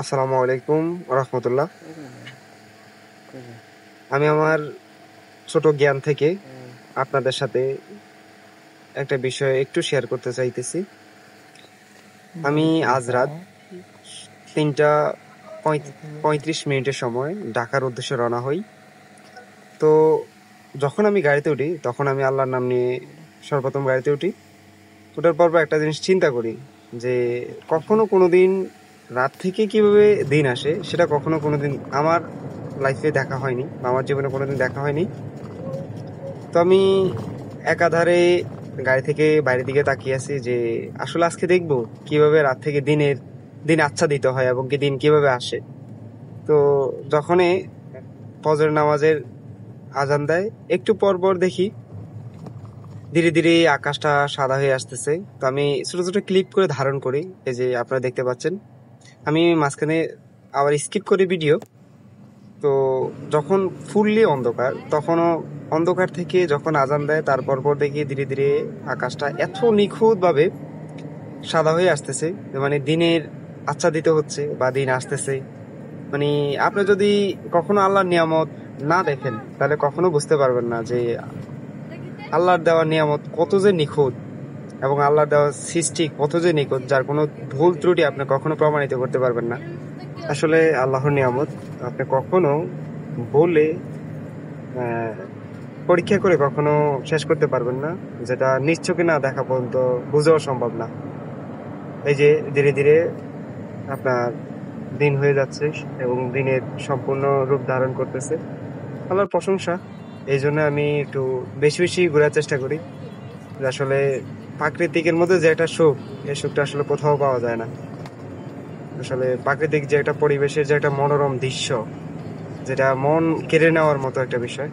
আসসালামু আলাইকুম রহমতুল্লাহ। আমি আমার ছোট জ্ঞান থেকে আপনাদের সাথে একটা বিষয় একটু শেয়ার করতে চাইতেছি। আমি আজ রাত 3:35 সময় ঢাকার উদ্দেশ্যে রওনা হই। তো যখন আমি গাড়িতে উঠি তখন আমি আল্লাহর নাম নিয়ে সর্বপ্রথম গাড়িতে উঠি। ওঠার পর একটা জিনিস চিন্তা করি যে কখনো কোনোদিন রাত থেকে কিভাবে দিন আসে সেটা কখনো কোনোদিন আমার লাইফে দেখা হয়নি বা আমার জীবনে কোনোদিন দেখা হয়নি। তো আমি একাধারে গাড়ি থেকে বাইরের দিকে তাকিয়ে আছি যে আসলে আজকে দেখবো কিভাবে রাত থেকে দিন আচ্ছাদিত হয় এবং কি দিন কিভাবে আসে। তো যখনই ফজর নামাজের আজান দেয় একটু পর পর দেখি ধীরে ধীরে আকাশটা সাদা হয়ে আসতেছে। তো আমি ছোট ছোট ক্লিপ করে ধারণ করি, এই যে আপনারা দেখতে পাচ্ছেন। আমি মাঝখানে আবার স্কিপ করি ভিডিও। তো যখন ফুললি অন্ধকার তখনও অন্ধকার থেকে যখন আজান দেয় তারপর পর দেখি ধীরে ধীরে আকাশটা এত নিখুঁত ভাবে সাদা হয়ে আসতেছে, মানে দিনের আচ্ছাদিত হচ্ছে বা দিন আসতেছে। মানে আপনি যদি কখনো আল্লাহর নিয়ামত না দেখেন তাহলে কখনো বুঝতে পারবেন না যে আল্লাহর দেওয়া নিয়ামত কত যে নিখুঁত এবং আল্লাহর দেওয়া সৃষ্টি কত যে নিখুঁত, যার কোনো ভুল ত্রুটি আপনি কখনো প্রমাণিত করতে পারবেন না। আসলে আল্লাহর নিয়ামত আপনি কখনো বলে আহ, পরীক্ষা করে কখনো শেষ করতে পারবেন না, যেটা নিজ চোখে না দেখা পর্যন্ত বোঝাও সম্ভব না। এই যে ধীরে ধীরে আপনার দিন হয়ে যাচ্ছে এবং দিনের সম্পূর্ণ রূপ ধারণ করতেছে, আল্লাহর প্রশংসা। এই জন্য আমি একটু বেশি বেশি ঘোরার চেষ্টা করি। যে আসলে প্রাকৃতিকের মধ্যে যে একটা সুখ, এই সুখটা আসলে কোথাও পাওয়া যায় না। আসলে প্রাকৃতিক যে একটা পরিবেশের যে একটা মনোরম দৃশ্য, যেটা মন কেড়ে নেওয়ার মতো একটা বিষয়।